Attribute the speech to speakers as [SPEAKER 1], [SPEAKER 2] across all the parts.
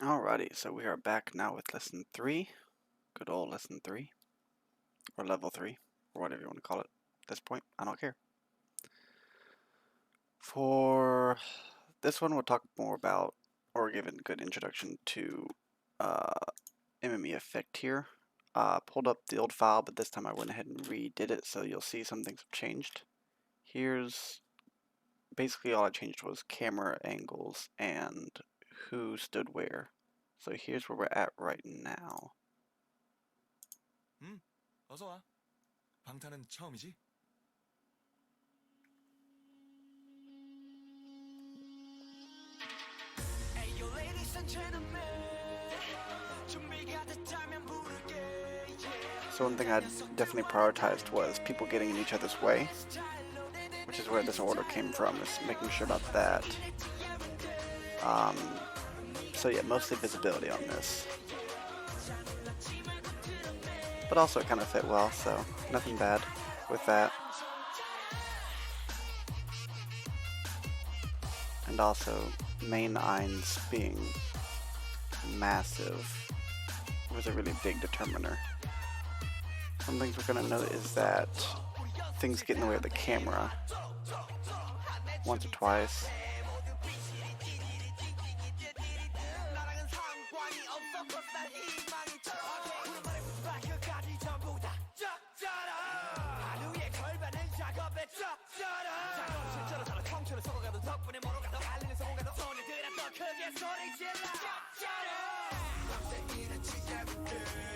[SPEAKER 1] Alrighty, so we are back now with lesson 3. Good old lesson 3. Or level 3, or whatever you want to call it at this point. I don't care. For this one, we'll talk more about, or give a good introduction to MME effect here. Pulled up the old file, but this time I went ahead and redid it, so you'll see some things have changed. Here's basically all I changed was camera angles and who stood where. So here's where we're at right now.
[SPEAKER 2] 어서 와. 방탄은 처음이지?
[SPEAKER 1] So one thing I definitely prioritized was people getting in each other's way, which is where this order came from, is making sure about that. So yeah, mostly visibility on this. But also it kind of fit well, so nothing bad with that. And also main Eins being massive was a really big determiner. Some things we're going to note is that things get in the way of the camera once or twice.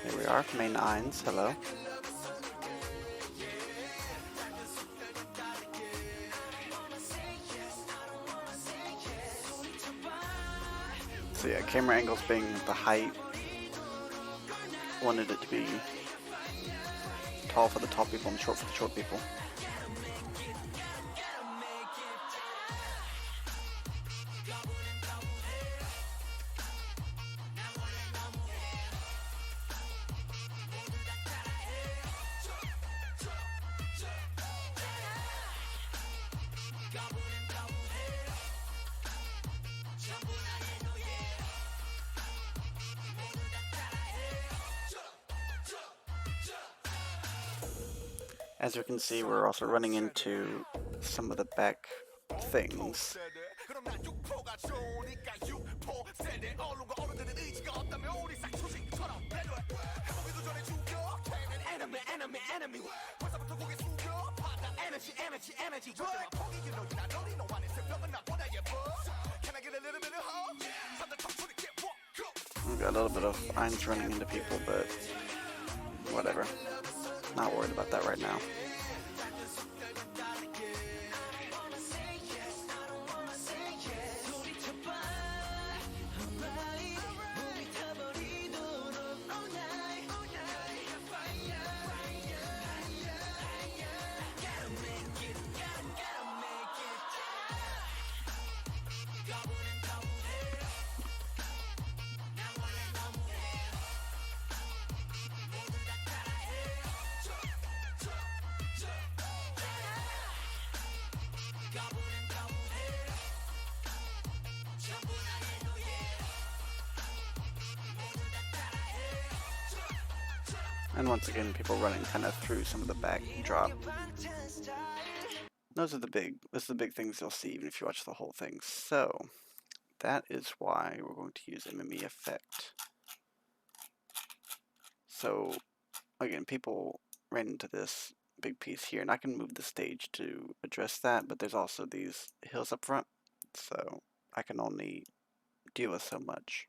[SPEAKER 1] Here we are, main Eins, hello. So yeah, camera angles being the height, wanted it to be tall for the tall people and short for the short people. As you can see, we're also running into some of the back things. We've got a little bit of Eins running into people, but whatever. Not worried about that right now. And once again, people running kind of through some of the backdrop. This is the big things you'll see even if you watch the whole thing. So that is why we're going to use MME effect. So again, people ran into this big piece here, and I can move the stage to address that, but there's also these hills up front, so I can only deal with so much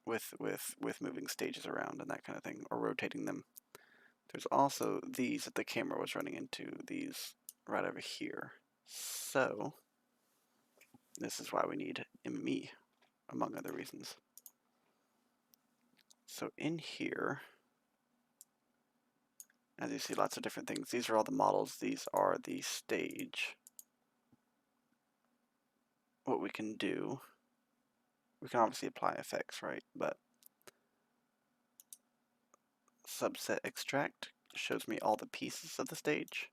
[SPEAKER 1] with moving stages around and that kind of thing, or rotating them. There's also these that the camera was running into, these right over here. So this is why we need MME, among other reasons. So in here, as you see, lots of different things. These are all the models. These are the stage. What we can do, we can obviously apply effects, right? But subset extract shows me all the pieces of the stage.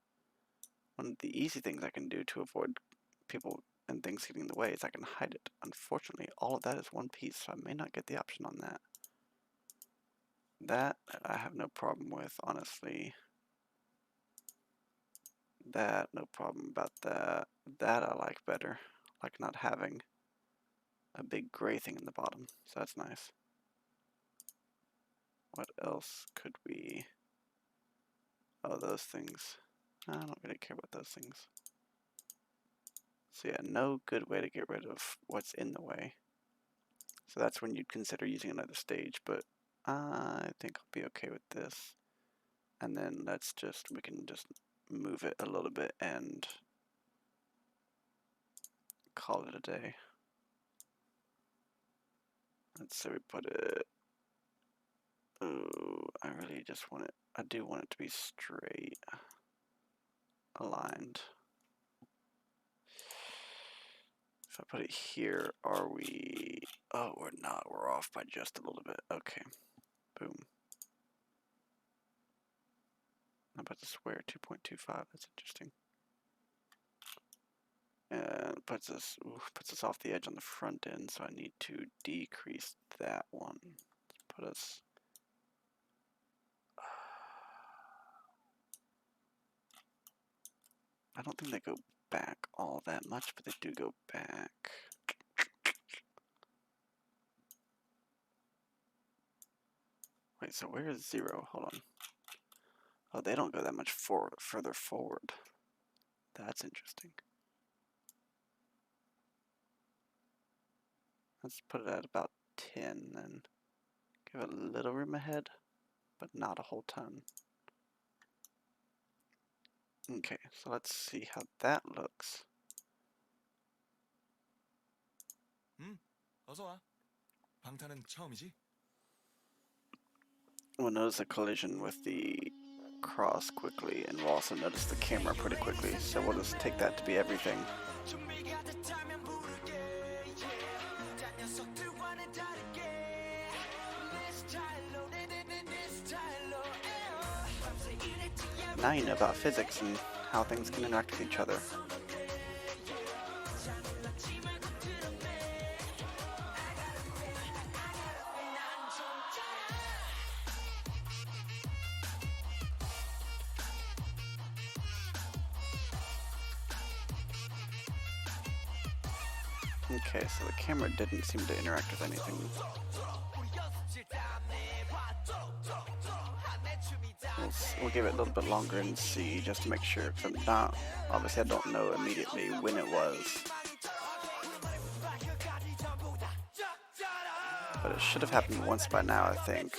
[SPEAKER 1] One of the easy things I can do to avoid people and things getting in the way is I can hide it. Unfortunately, all of that is one piece, so I may not get the option on that. That I have no problem with, honestly. That, no problem about that. That I like better. Like not having a big gray thing in the bottom, so that's nice. What else could we... Oh, those things. I don't really care about those things. So yeah, no good way to get rid of what's in the way. So that's when you'd consider using another stage, but I think I'll be okay with this. And then we can just move it a little bit and call it a day. Let's say we put it, oh, I really just want it, I do want it to be straight, aligned. If I put it here, are we, oh, we're not, we're off by just a little bit, okay, boom. How about the square, 2.25, that's interesting. And puts us off the edge on the front end, so I need to decrease that one. Put us, I don't think they go back all that much, but they do go back. Wait, so where is 0? Hold on. Oh, they don't go that much further forward. That's interesting. Let's put it at about 10 then. Give it a little room ahead, but not a whole ton. Okay, so let's see how that looks.
[SPEAKER 2] 어서 와. 방탄은 처음이지?
[SPEAKER 1] We'll notice a collision with the cross quickly, and we'll also notice the camera pretty quickly, so we'll just take that to be everything. Now you know about physics and how things can interact with each other. Okay, so the camera didn't seem to interact with anything. We'll give it a little bit longer and see, just to make sure, because I'm not, obviously I don't know immediately when it was. But it should have happened once by now, I think,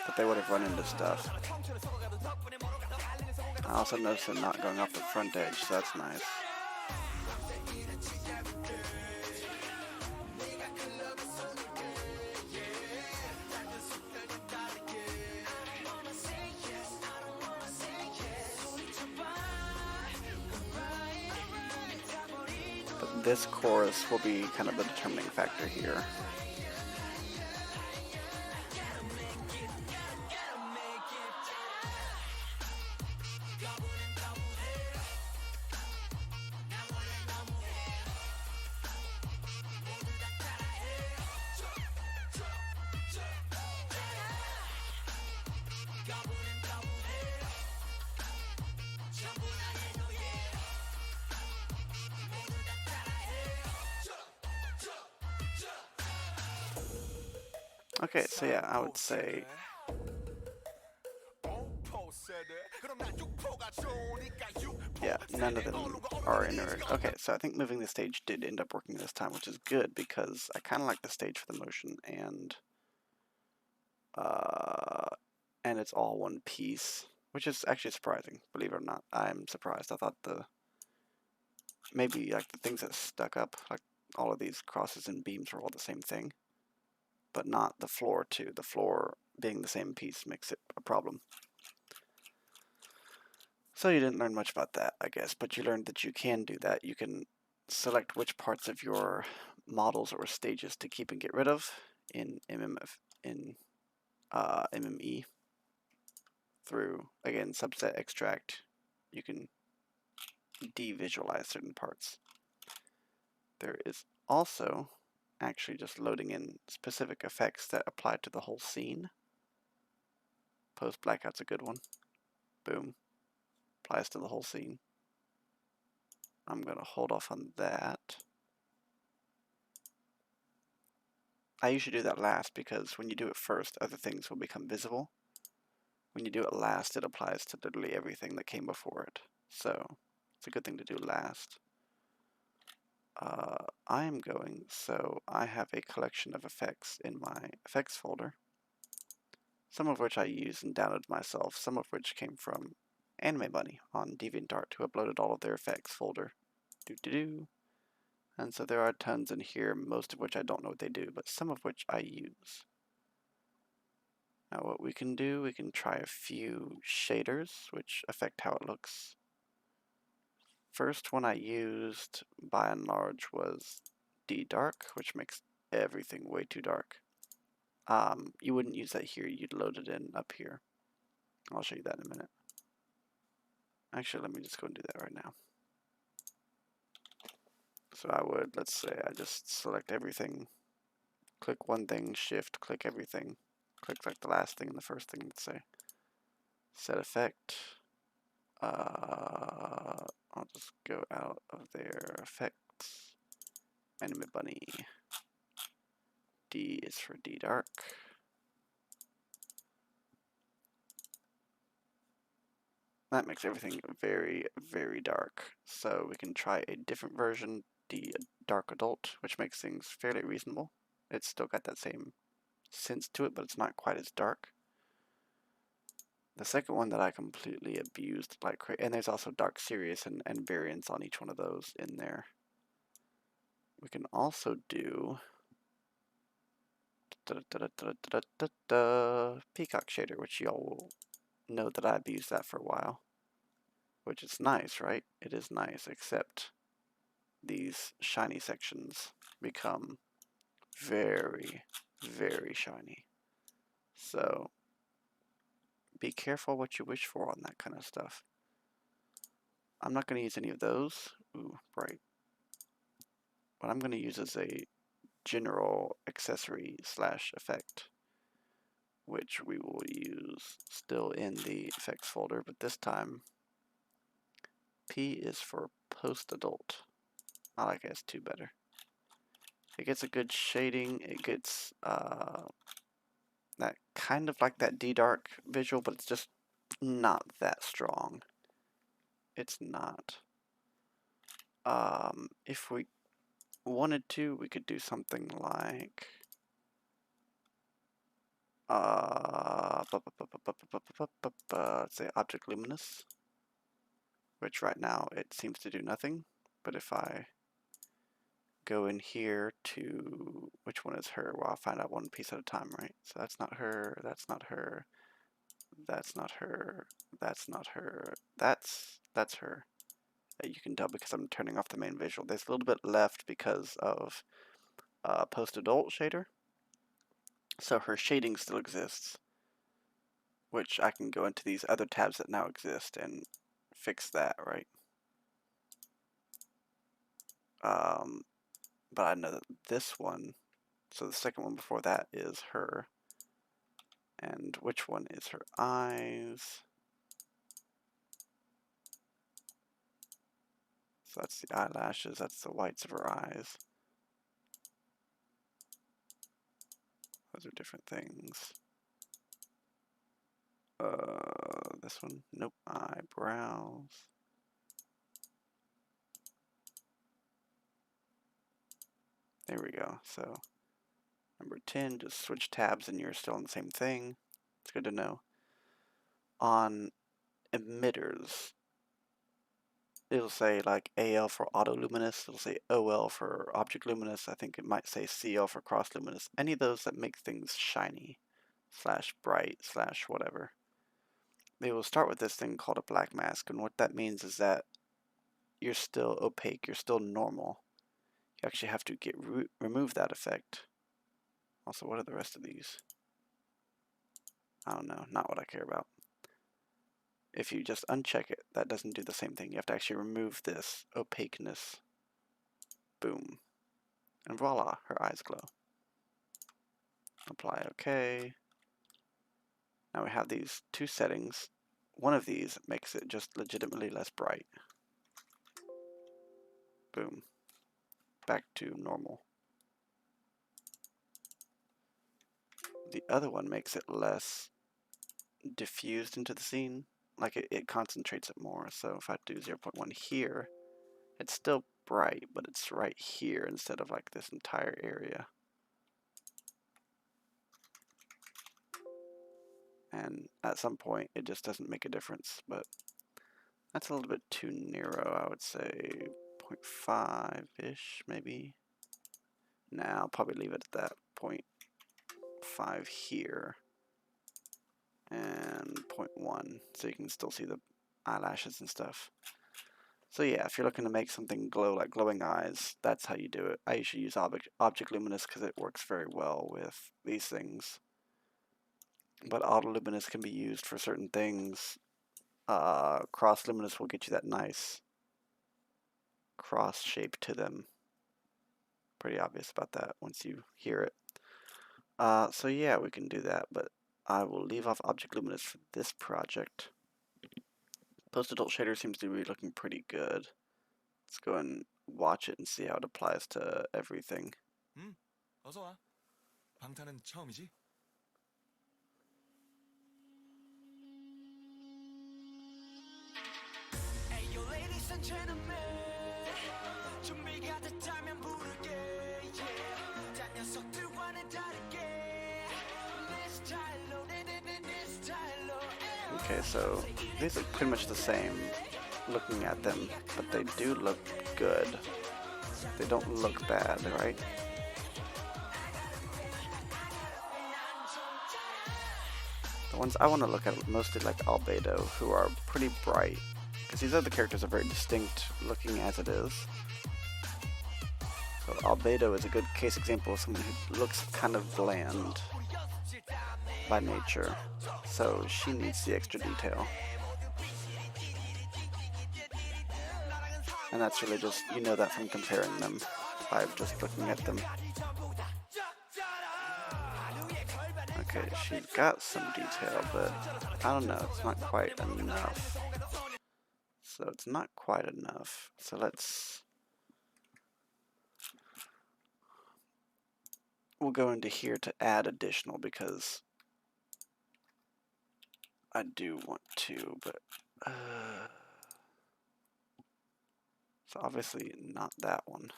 [SPEAKER 1] that they would have run into stuff. I also noticed it not going off the front edge, so that's nice. But this chorus will be kind of the determining factor here. Okay, so yeah, I would say yeah, none of them are in order. Okay, so I think moving the stage did end up working this time, which is good because I kind of like the stage for the motion, and it's all one piece, which is actually surprising, believe it or not. I'm surprised. I thought maybe like the things that stuck up, like all of these crosses and beams were all the same thing, but not the floor too. The floor being the same piece makes it a problem. So you didn't learn much about that, I guess, but you learned that you can do that. You can select which parts of your models or stages to keep and get rid of in MME through, again, subset extract. You can devisualize certain parts. there is also actually just loading in specific effects that apply to the whole scene. Post blackout's a good one. Boom. Applies to the whole scene. I'm going to hold off on that. I usually do that last because when you do it first, other things will become visible. When you do it last, it applies to literally everything that came before it. So it's a good thing to do last. So I have a collection of effects in my effects folder, some of which I used and downloaded myself, some of which came from Anime Bunny on DeviantArt, who uploaded all of their effects folder. Doo-doo-doo. And so there are tons in here, most of which I don't know what they do, but some of which I use. Now what we can do, we can try a few shaders, which affect how it looks. First one I used, by and large, was D-Dark, which makes everything way too dark. You wouldn't use that here, you'd load it in up here. I'll show you that in a minute. Actually, let me just go and do that right now. So I would, let's say, I just select everything, click one thing, shift, click everything, click like the last thing and the first thing, let's say. Set effect. I'll just go out of their effects. Anime Bunny. D is for D dark. That makes everything very, very dark. So we can try a different version, D Dark Adult, which makes things fairly reasonable. It's still got that same sense to it, but it's not quite as dark. The second one that I completely abused like crazy, and there's also Dark Serious and variants on each one of those in there. We can also do Peacock Shader, which y'all will know that I've used that for a while. Which is nice, right? It is nice, except these shiny sections become very, very shiny. So be careful what you wish for on that kind of stuff. I'm not going to use any of those. Ooh, bright. What I'm going to use is a general accessory slash effect, which we will use still in the effects folder, but this time P is for post-adult. I like S2 better. It gets a good shading. It gets that kind of like that D-Dark visual, but it's just not that strong. It's not. If we wanted to, we could do something like let's say object luminous, which right now it seems to do nothing. But if I go in here to, which one is her? Well, I'll find out one piece at a time, right? So that's not her, that's not her, that's not her, that's not her, that's her. You can tell because I'm turning off the main visual. There's a little bit left because of post-adult shader. So her shading still exists, which I can go into these other tabs that now exist and fix that, right? But I know that this one, so the second one before that is her. And which one is her eyes? So that's the eyelashes, that's the whites of her eyes. Those are different things. This one, nope, eyebrows. There we go. So number 10, just switch tabs and you're still on the same thing. It's good to know. On emitters, it'll say like AL for auto luminous, it'll say OL for object luminous, I think it might say CL for cross luminous. Any of those that make things shiny, slash bright, slash whatever. They will start with this thing called a black mask, and what that means is that you're still opaque, you're still normal. You actually have to remove that effect. Also, what are the rest of these? I don't know, not what I care about. If you just uncheck it, that doesn't do the same thing. You have to actually remove this opaqueness. Boom. And voila, her eyes glow. Apply OK. Now we have these two settings. One of these makes it just legitimately less bright. Boom. Back to normal. The other one makes it less diffused into the scene. Like it concentrates it more. So if I do 0.1 here, it's still bright, but it's right here instead of like this entire area. And at some point, it just doesn't make a difference, but that's a little bit too narrow, I would say 0.5-ish, maybe. Now I'll probably leave it at that 0.5 here and 0.1, so you can still see the eyelashes and stuff. So yeah, if you're looking to make something glow like glowing eyes, that's how you do it. I usually use object luminous because it works very well with these things. But auto luminous can be used for certain things. Cross luminous will get you that nice cross shape to them. Pretty obvious about that once you hear it. So yeah, we can do that, but I will leave off object luminous for this project. Post-adult shader seems to be looking pretty good. Let's go and watch it and see how it applies to everything.
[SPEAKER 2] 어서 와. 방탄은 처음이지? Ayo, ladies and gentlemen, 준비가 됐다면 부를게. Yeah. 딴 녀석들과는 다르게. 내 스타일로, 내 스타일로.
[SPEAKER 1] Okay, so these look pretty much the same looking at them, but they do look good. They don't look bad, right? The ones I want to look at are mostly like Albedo, who are pretty bright, because these other characters are very distinct looking as it is. So Albedo is a good case example of someone who looks kind of bland by nature, so she needs the extra detail. And that's really just, you know that from comparing them by just looking at them. Okay, she's got some detail, but I don't know, it's not quite enough. So it's not quite enough. So we'll go into here to add additional because I do want to, but so obviously not that one.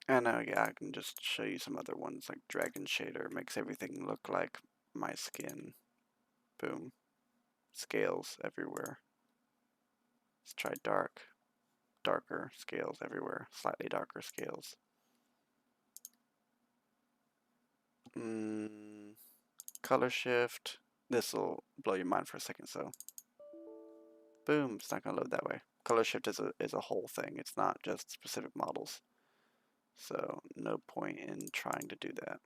[SPEAKER 1] And yeah, I can just show you some other ones like Dragon Shader makes everything look like my skin. Boom. Scales everywhere. Let's try dark. Darker scales everywhere. Slightly darker scales. Color shift. This will blow your mind for a second, so. Boom, it's not gonna load that way. Color shift is a whole thing. It's not just specific models. So no point in trying to do that.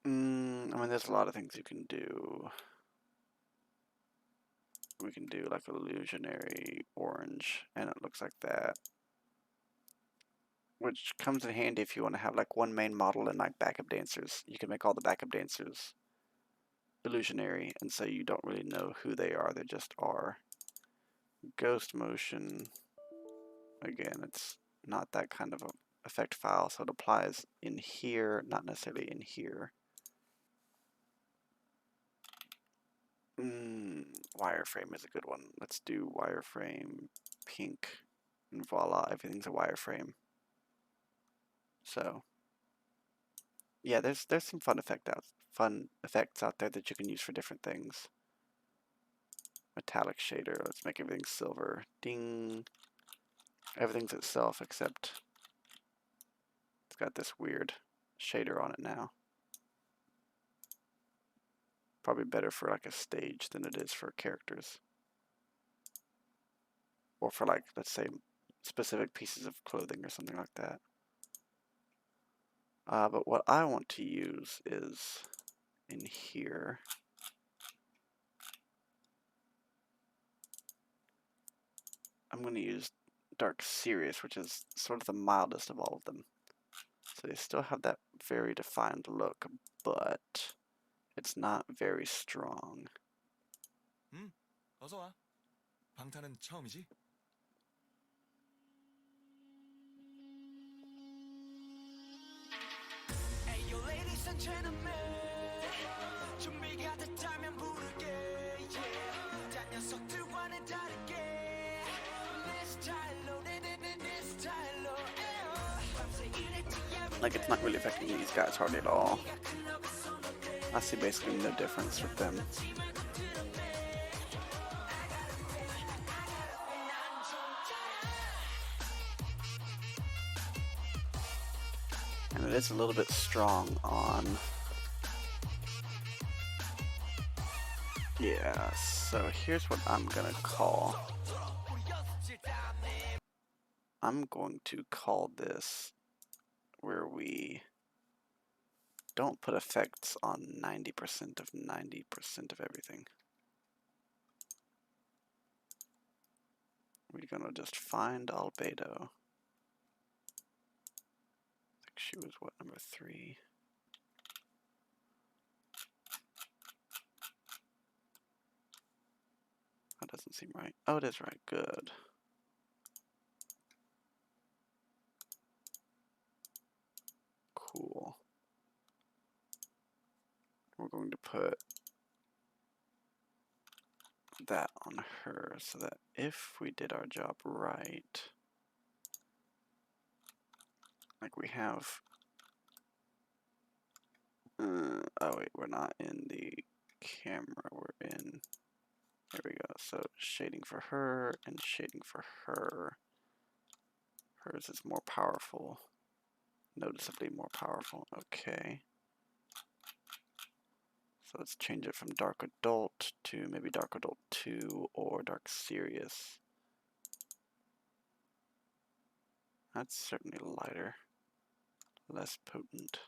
[SPEAKER 1] I mean, there's a lot of things you can do. We can do like illusionary orange, and it looks like that. Which comes in handy if you want to have like one main model and like backup dancers. You can make all the backup dancers illusionary, and so you don't really know who they are, they just are. Ghost motion, again, it's not that kind of a effect file, so it applies in here, not necessarily in here. Wireframe is a good one. Let's do wireframe pink, and voila, everything's a wireframe. So yeah, there's some fun effects out there that you can use for different things. Metallic shader, let's make everything silver. Ding. Everything's itself except it's got this weird shader on it now. Probably better for like a stage than it is for characters. Or for like, let's say, specific pieces of clothing or something like that. But what I want to use is in here. I'm going to use Dark Serious, which is sort of the mildest of all of them. So they still have that very defined look, but it's not very strong.
[SPEAKER 2] 어서 와. 방탄은 처음이지? Ayo, ladies and gentlemen, 준비가 됐다면 부르게. Yeah. 딴 녀석들과는 다르게. 내 스타일로, 내 스타일로. 밤새 일했지,
[SPEAKER 1] Like, it's not really affecting these guys hardly at all. I see basically no difference with them. And it is a little bit strong on... Yeah, so here's what I'm gonna call. I'm going to call this where we don't put effects on 90% of 90% of everything. We're gonna just find Albedo. I think she was what, number 3? That doesn't seem right. Oh, it is right. Good. Cool. We're going to put that on her so that if we did our job right, like we have, oh wait, we're not in the camera, we're in, there we go, so shading for her and shading for her. Hers is more powerful, noticeably more powerful, okay. So let's change it from Dark Adult to maybe Dark Adult 2 or Dark Serious. That's certainly lighter, less potent.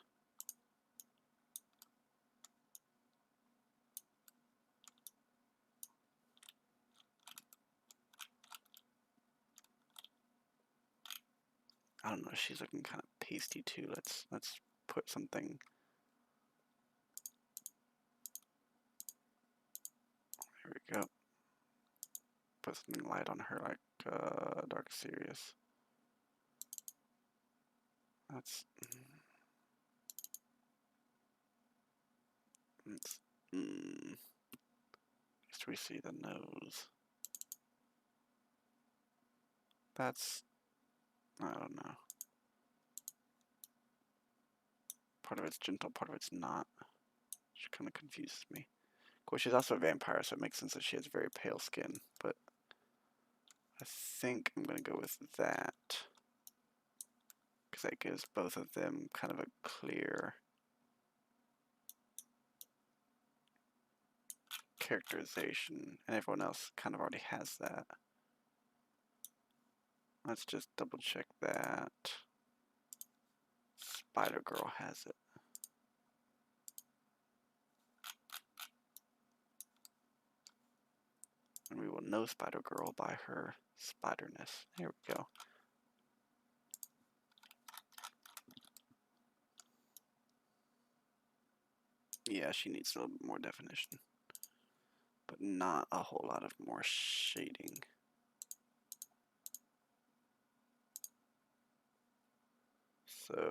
[SPEAKER 1] I don't know, she's looking kind of pasty too. Let's put something. Here we go. Put something light on her, like Dark Serious. That's just we see the nose. That's, I don't know. Part of it's gentle, part of it's not. Which kind of confuses me. Of course, she's also a vampire, so it makes sense that she has very pale skin, but I think I'm going to go with that. Because that gives both of them kind of a clear characterization, and everyone else kind of already has that. Let's just double check that. Spider-Girl has it. And we will know Spider-Girl by her spiderness. There we go. Yeah, she needs a little bit more definition, but not a whole lot of more shading. So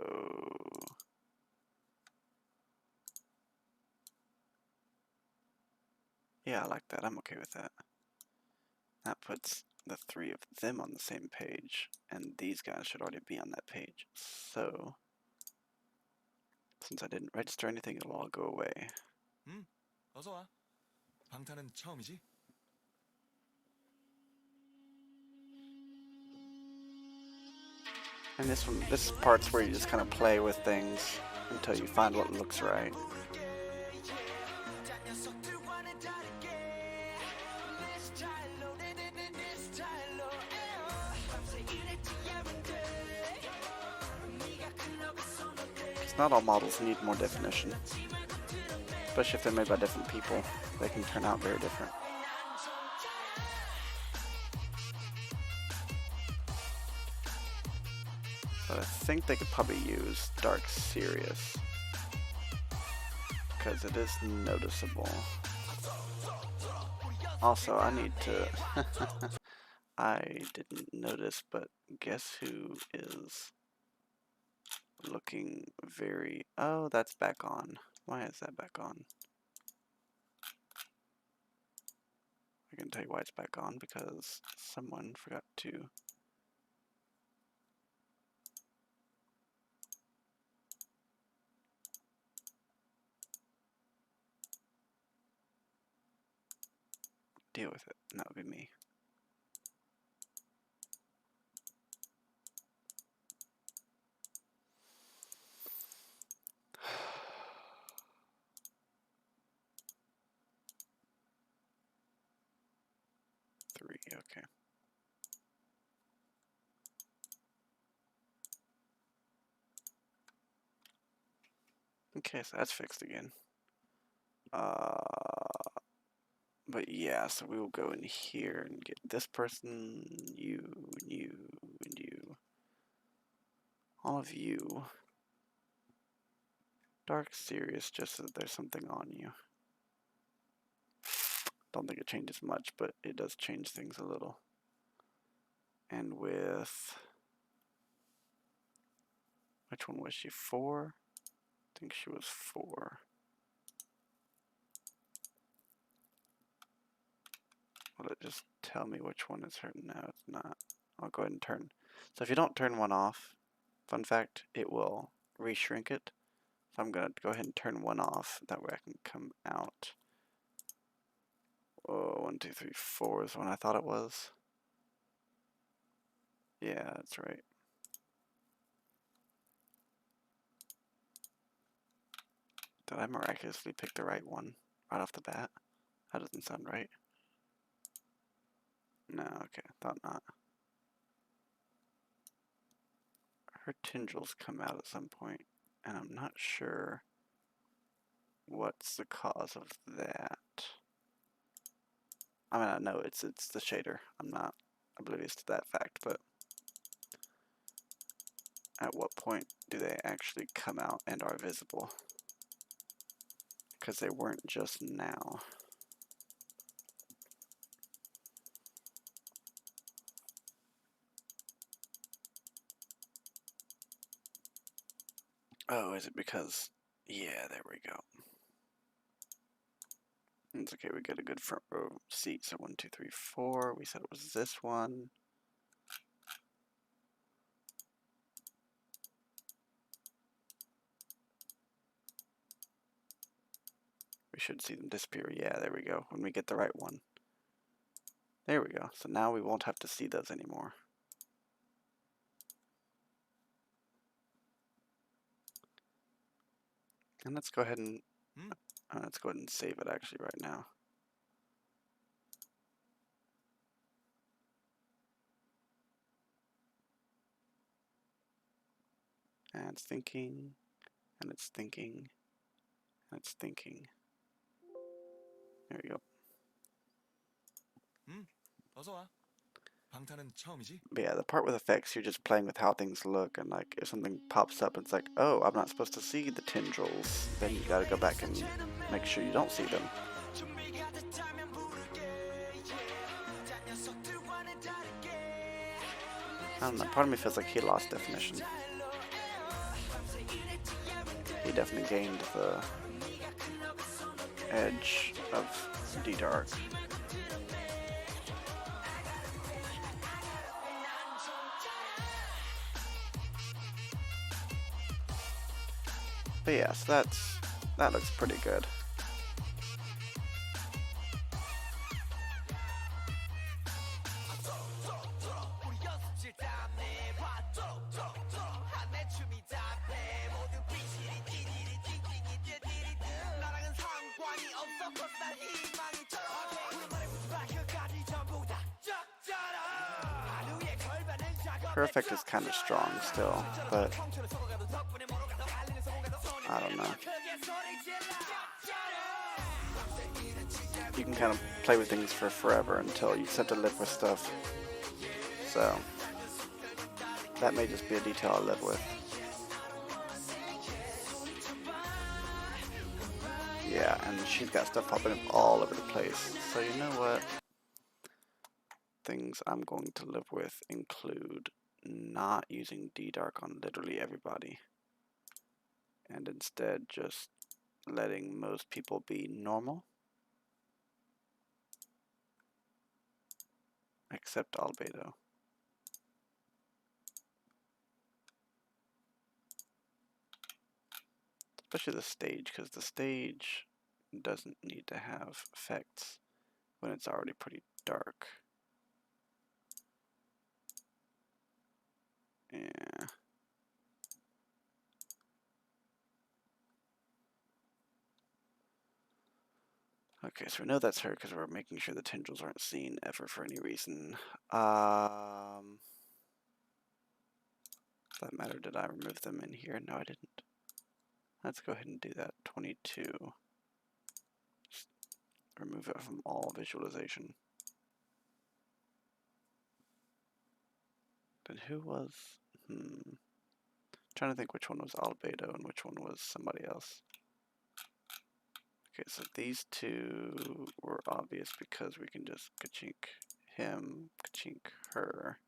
[SPEAKER 1] yeah, I like that. I'm okay with that. That puts the 3 of them on the same page, and these guys should already be on that page. So since I didn't register anything, it'll all go away.
[SPEAKER 2] 어서 와. 방탄은 처음이지?
[SPEAKER 1] And this part's where you just kind of play with things until you find what looks right. Because not all models need more definition. Especially if they're made by different people. They can turn out very different. But I think they could probably use Dark Serious, because it is noticeable. Also, I need to... I didn't notice, but guess who is looking very... Oh, that's back on. Why is that back on? I can tell you why it's back on, because someone forgot to... deal with it, and that would be me. Three, okay. Okay, so that's fixed again. But yeah, so we will go in here and get this person, you, and you, and you. All of you. Dark Serious, just so that there's something on you. Don't think it changes much, but it does change things a little. And with... which one was she? 4? I think she was 4. Will it just tell me which one is her? No, it's not. I'll go ahead and turn. So if you don't turn one off, fun fact, it will reshrink it. So I'm going to go ahead and turn one off. That way I can come out. Oh, 1, 2, 3, 4 is one I thought it was. Yeah, that's right. Did I miraculously pick the right one right off the bat? That doesn't sound right. No, okay, thought not. Her tendrils come out at some point, and I'm not sure what's the cause of that. I mean, I know it's the shader. I'm not oblivious to that fact, but at what point do they actually come out and are visible? Because they weren't just now. Oh, is it because... yeah, there we go. It's okay, we got a good front row seat. So 1, 2, 3, 4. We said it was this one. We should see them disappear. Yeah, there we go. When we get the right one. There we go. So now we won't have to see those anymore. And let's go ahead and save it actually right now. And it's thinking, and it's thinking, and it's thinking. There we go.
[SPEAKER 2] 어서 와. 방탄은 처음이지?
[SPEAKER 1] But yeah, the part with effects, you're just playing with how things look, and like if something pops up, it's like, oh, I'm not supposed to see the tendrils. Then you gotta go back and make sure you don't see them. I don't know, part of me feels like he lost definition. He definitely gained the edge of D-Dark. But yeah, so that looks pretty good. Her effect is kind of strong still, but I don't know. You can kind of play with things for forever until you start to live with stuff. So that may just be a detail I live with. Yeah, and she's got stuff popping up all over the place. So you know what? Things I'm going to live with include not using D-Dark on literally everybody, and instead just letting most people be normal, except Albedo. Especially the stage, because the stage doesn't need to have effects when it's already pretty dark. Yeah. Okay, so we know that's her because we're making sure the tendrils aren't seen ever for any reason. Does that matter? Did I remove them in here? No, I didn't. Let's go ahead and do that. 22. Just remove it from all visualization. Then who was... Trying to think which one was Albedo and which one was somebody else. Okay, so these two were obvious because we can just ka-chink him, ka-chink her.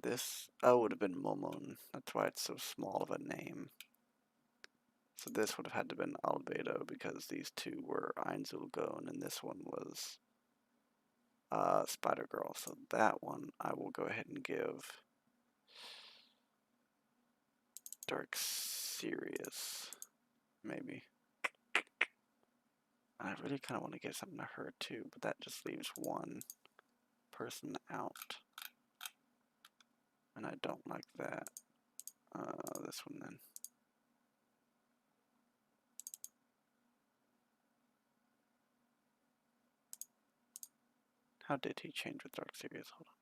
[SPEAKER 1] This, would have been Momon. That's why it's so small of a name. So this would have had to have been Albedo because these two were Einzulgon and this one was Spider Girl. So that one I will go ahead and give Dark Sirius, maybe. I really kind of want to give something to her too, but that just leaves one person out. And I don't like that. This one then. How did he change with Dark Sirius? Hold on.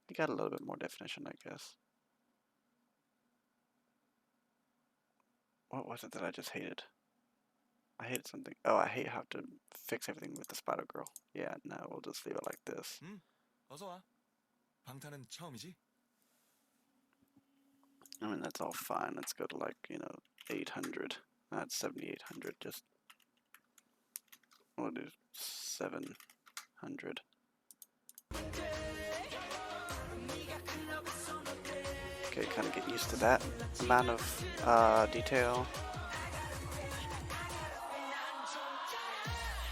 [SPEAKER 1] He got a little bit more definition, I guess. What was it that I just hated? I hated something. Oh, I hate how to fix everything with the Spider Girl. Yeah, no, we'll just leave it like this.
[SPEAKER 2] 어서 와. 방탄은 처음이지?
[SPEAKER 1] I mean, that's all fine. Let's go to like, 800. That's 7,800. Just, we'll do 700. Okay, kind of get used to that amount of detail.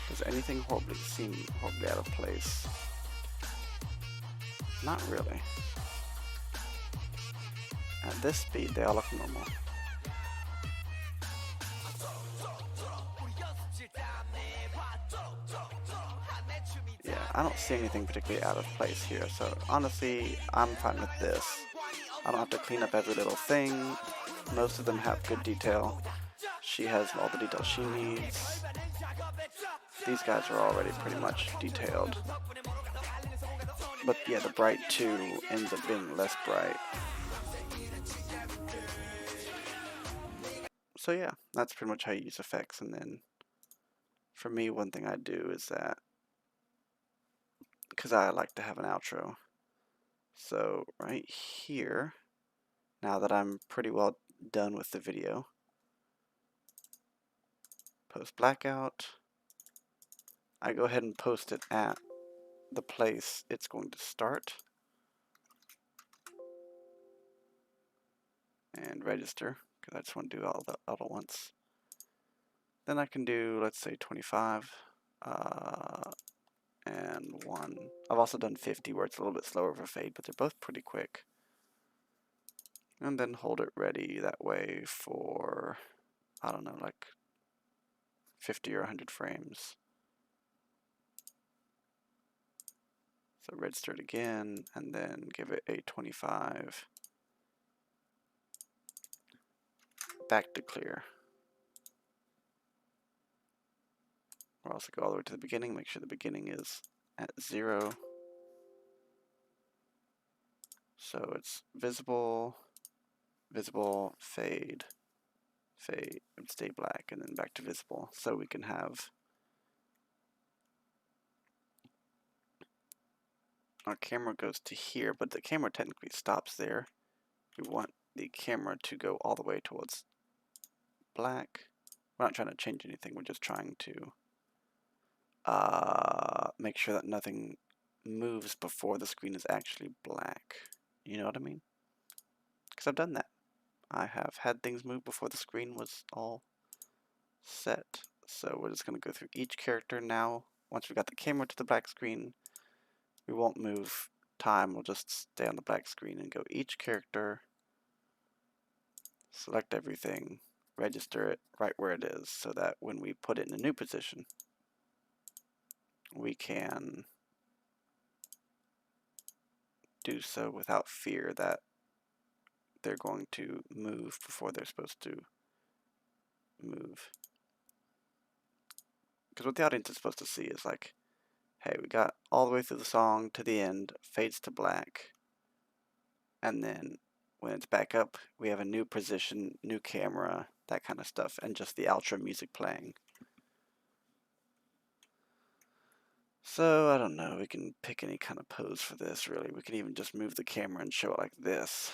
[SPEAKER 1] Does anything seem horribly out of place? Not really. At this speed, they all look normal. Yeah, I don't see anything particularly out of place here, so honestly, I'm fine with this. I don't have to clean up every little thing. Most of them have good detail. She has all the detail she needs. These guys are already pretty much detailed. But yeah, the bright 2 ends up being less bright. So yeah, that's pretty much how you use effects. And then for me, one thing I do is that, because I like to have an outro. So right here, now that I'm pretty well done with the video, post blackout, I go ahead and post it at the place it's going to start and register, because I just want to do all at once. Then I can do, let's say, 25 and 1. I've also done 50 where it's a little bit slower of a fade, but they're both pretty quick. And then hold it ready that way for, I don't know, like 50 or 100 frames. So register it again, and then give it a 25. Back to clear. We'll also go all the way to the beginning, make sure the beginning is at 0. So it's visible, visible, fade, fade, and stay black, and then back to visible. So we can have our camera goes to here, but the camera technically stops there. We want the camera to go all the way towards black. We're not trying to change anything, we're just trying to make sure that nothing moves before the screen is actually black. You know what I mean? Because I've done that. I have had things move before the screen was all set. So we're just going to go through each character now. Once we got the camera to the black screen, we won't move time. We'll just stay on the black screen and go each character, select everything, register it right where it is so that when we put it in a new position, we can do so without fear that they're going to move before they're supposed to move. Because what the audience is supposed to see is like, hey, we got all the way through the song to the end, fades to black, and then when it's back up, we have a new position, new camera, that kind of stuff, and just the outro music playing. So, I don't know, we can pick any kind of pose for this, really. We can even just move the camera and show it like this.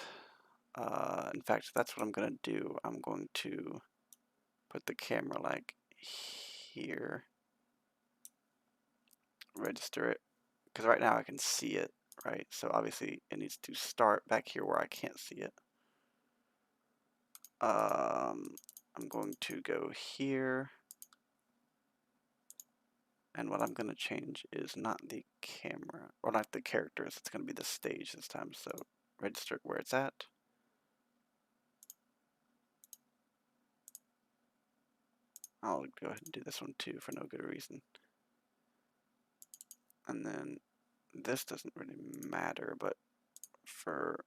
[SPEAKER 1] In fact, that's what I'm going to do. I'm going to put the camera like here, register it, because right now I can see it, right? So obviously it needs to start back here where I can't see it. I'm going to go here, and what I'm going to change is not the camera, or not the characters, it's going to be the stage this time, so register it where it's at. I'll go ahead and do this one too for no good reason. And then this doesn't really matter, but for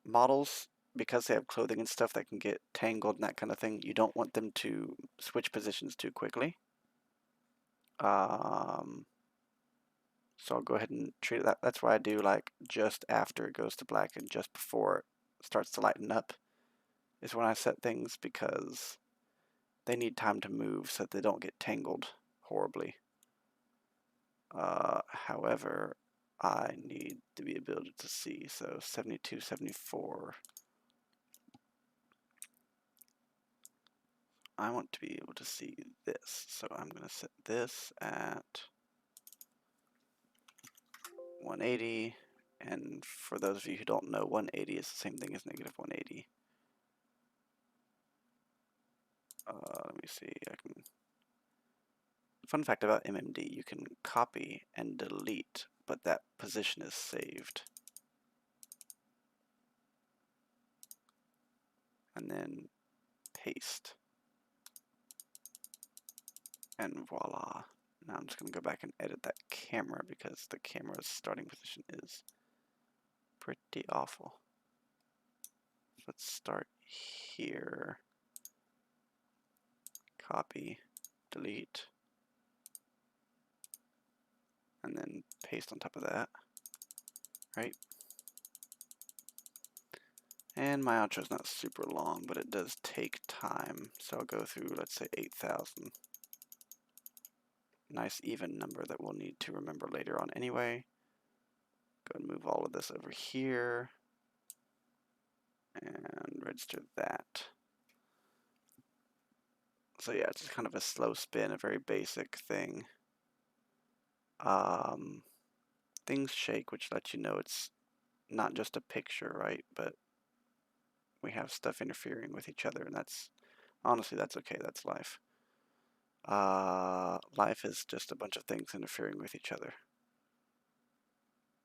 [SPEAKER 1] models, because they have clothing and stuff that can get tangled and that kind of thing, you don't want them to switch positions too quickly. So I'll go ahead and treat it that's why I do like just after it goes to black and just before it starts to lighten up is when I set things, because they need time to move so that they don't get tangled horribly. However, I need to be able to see, so 72, 74. I want to be able to see this, so I'm going to set this at 180, and for those of you who don't know, 180 is the same thing as negative 180. Let me see, Fun fact about MMD, you can copy and delete, but that position is saved. And then paste. And voila. Now I'm just going to go back and edit that camera because the camera's starting position is pretty awful. So let's start here. Copy, delete, and then paste on top of that, right? And my outro is not super long, but it does take time. So I'll go through, let's say, 8,000. Nice even number that we'll need to remember later on anyway. Go and move all of this over here and register that. So yeah, it's just kind of a slow spin, a very basic thing. Things shake, which lets you know it's not just a picture, right? But we have stuff interfering with each other, and that's honestly, that's okay. That's life. Life is just a bunch of things interfering with each other.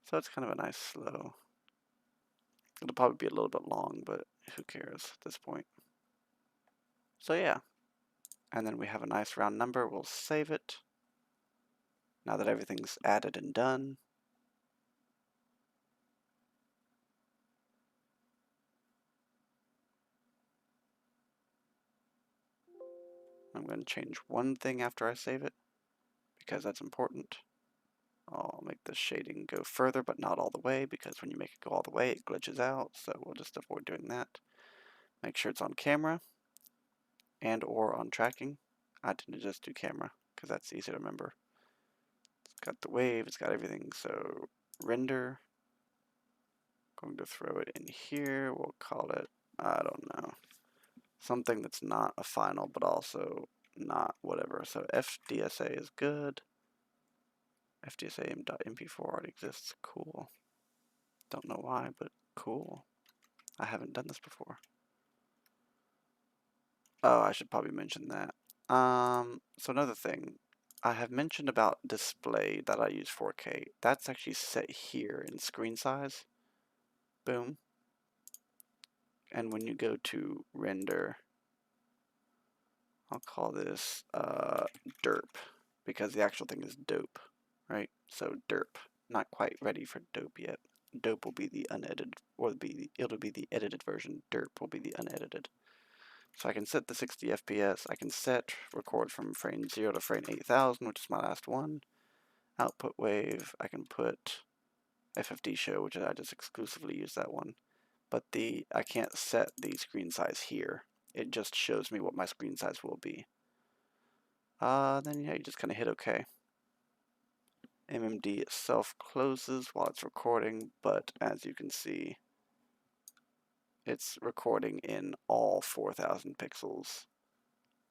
[SPEAKER 1] So it's kind of a nice slow. It'll probably be a little bit long, but who cares at this point? So yeah, and then we have a nice round number. We'll save it. Now that everything's added and done, I'm going to change one thing after I save it because that's important. I'll make the shading go further, but not all the way, because when you make it go all the way, it glitches out, so we'll just avoid doing that. Make sure it's on camera and or on tracking. I tend to just do camera because that's easy to remember. got the wave, it's got everything. So render, going to throw it in here. We'll call it, I don't know, something that's not a final, but also not whatever. So FDSA is good. FDSA.mp4 already exists. Cool. Don't know why, but cool. I haven't done this before. Oh, I should probably mention that. So another thing, I have mentioned about display that I use 4K. That's actually set here in screen size. Boom. And when you go to render, I'll call this derp because the actual thing is dope, right? So derp, not quite ready for dope yet. Dope will be the unedited, or it'll be the edited version. Derp will be the unedited. So I can set the 60 FPS. I can set record from frame 0 to frame 8000, which is my last one. Output wave, I can put FFD show, which I just exclusively use that one. But I can't set the screen size here. It just shows me what my screen size will be. Then yeah, you just kind of hit OK. MMD itself closes while it's recording, but as you can see, it's recording in all 4000 pixels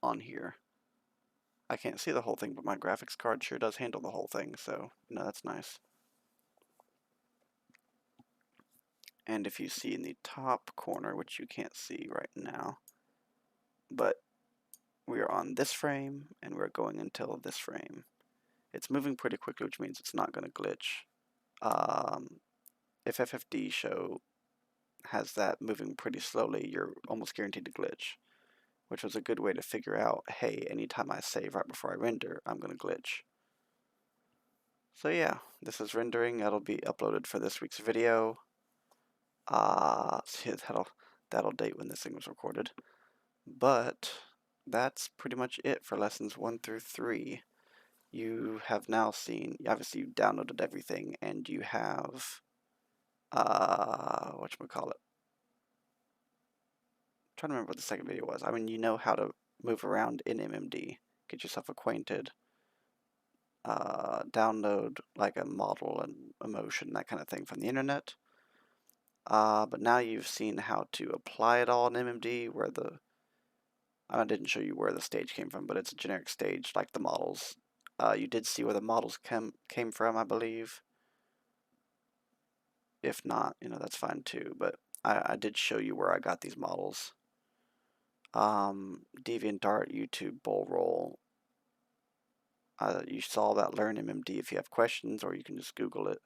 [SPEAKER 1] on here. I can't see the whole thing, but my graphics card sure does handle the whole thing, so that's nice. And if you see in the top corner, which you can't see right now, but we are on this frame and we're going until this frame. It's moving pretty quickly, which means it's not going to glitch. If FFD show has that moving pretty slowly, you're almost guaranteed to glitch, which was a good way to figure out, hey, anytime I save right before I render, I'm going to glitch. So yeah, this is rendering. That'll be uploaded for this week's video. See, that'll date when this thing was recorded. But that's pretty much it for lessons 1 through 3. You have now seen, obviously you downloaded everything, and you have, whatchamacallit, trying to remember what the second video was. I mean, you know how to move around in MMD, get yourself acquainted, download like a model and a motion, that kind of thing from the internet. But now you've seen how to apply it all in MMD, where I didn't show you where the stage came from, but it's a generic stage like the models. You did see where the models came from, I believe. If not, that's fine too, but I did show you where I got these models. DeviantArt, YouTube, Bull Roll. You saw that Learn MMD if you have questions, or you can just Google it.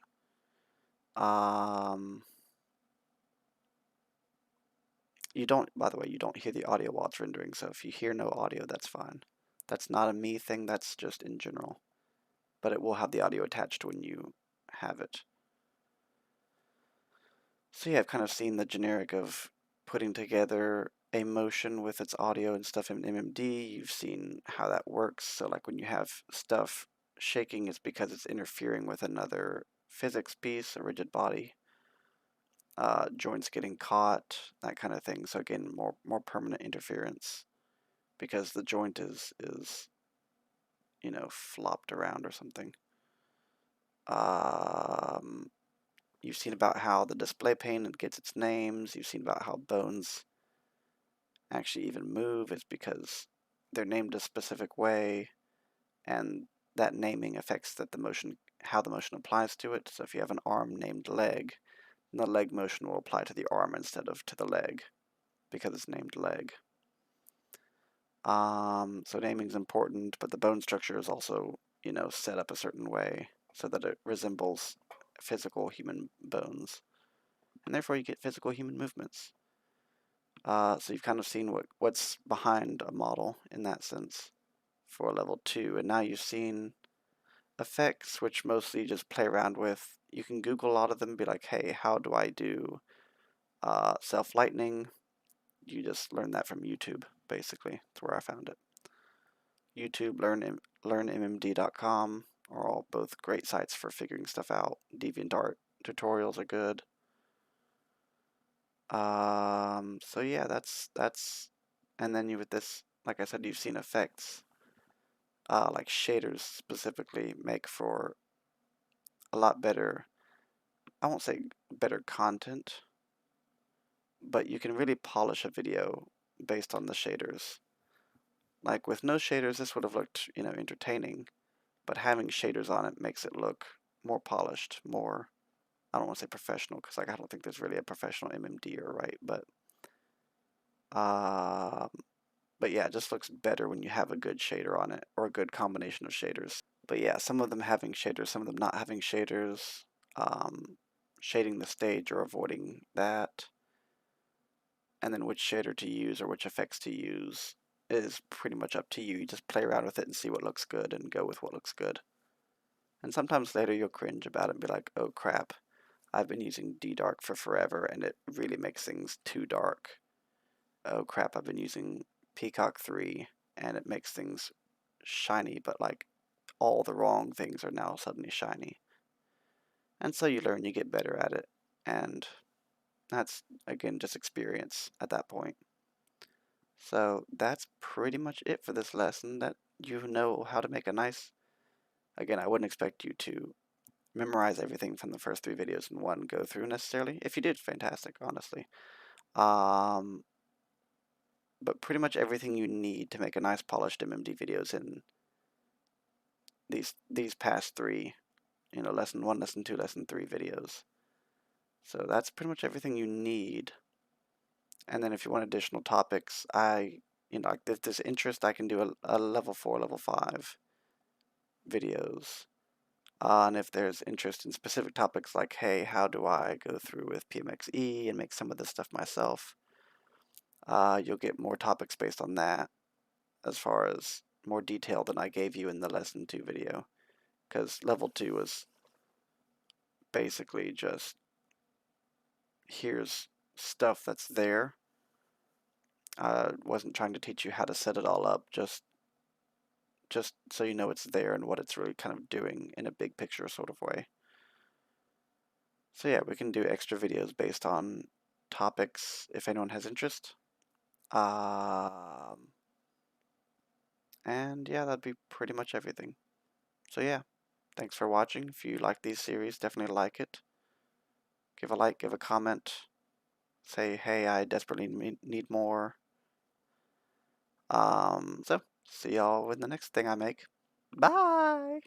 [SPEAKER 1] You don't, by the way, you don't hear the audio while it's rendering, so if you hear no audio, that's fine. That's not a me thing, that's just in general. But it will have the audio attached when you have it. So yeah, I've kind of seen the generic of putting together a motion with its audio and stuff in MMD. You've seen how that works. So like when you have stuff shaking, it's because it's interfering with another physics piece, a rigid body. Joints getting caught, that kind of thing. So again, more permanent interference because the joint is flopped around or something. You've seen about how the display pane gets its names. You've seen about how bones actually even move. It's because they're named a specific way, and that naming affects how the motion applies to it. So if you have an arm named leg, the leg motion will apply to the arm instead of to the leg because it's named leg. So naming is important, but the bone structure is also, set up a certain way so that it resembles physical human bones, and therefore you get physical human movements. So you've kind of seen what's behind a model in that sense for level 2, and now you've seen effects, which mostly you just play around with. You can Google a lot of them and be like, hey, how do I do self-lightning? You just learn that from YouTube, basically. That's where I found it. YouTube, learnmmd.com are all both great sites for figuring stuff out. DeviantArt tutorials are good. So yeah, that's, and then with this, like I said, you've seen effects, like shaders specifically make for a lot better, I won't say better content, but you can really polish a video based on the shaders. Like with no shaders, this would have looked, entertaining, but having shaders on it makes it look more polished, more, I don't want to say professional, because like I don't think there's really a professional MMDer, right? Um, but yeah, it just looks better when you have a good shader on it, or a good combination of shaders. But yeah, some of them having shaders, some of them not having shaders, um, shading the stage or avoiding that, and then which shader to use or which effects to use is pretty much up to you. You just play around with it and see what looks good and go with what looks good. And sometimes later you'll cringe about it and be like, oh crap, I've been using D-Dark for forever and it really makes things too dark. Oh crap, I've been using Peacock 3 and it makes things shiny, but like all the wrong things are now suddenly shiny. And so you learn, you get better at it, and that's again just experience at that point. So that's pretty much it for this lesson, that you know how to make a nice, again, I wouldn't expect you to memorize everything from the first 3 videos in one go through necessarily. If you did, fantastic, honestly. Um, but pretty much everything you need to make a nice polished MMD videos in these past 3, lesson 1, lesson 2, lesson 3 videos. So that's pretty much everything you need. And then if you want additional topics, like if there's interest, I can do a level 4, level 5 videos. And if there's interest in specific topics like, hey, how do I go through with PMXE and make some of this stuff myself, you'll get more topics based on that, as far as more detail than I gave you in the lesson 2 video. Because level 2 was basically just, here's stuff that's there. I wasn't trying to teach you how to set it all up, just so you know it's there and what it's really kind of doing in a big picture sort of way. So yeah, we can do extra videos based on topics if anyone has interest. Um, and yeah, that'd be pretty much everything. So yeah, thanks for watching. If you like these series, definitely like it. Give a like, give a comment. Say, hey, I desperately need more. So see y'all in the next thing I make. Bye!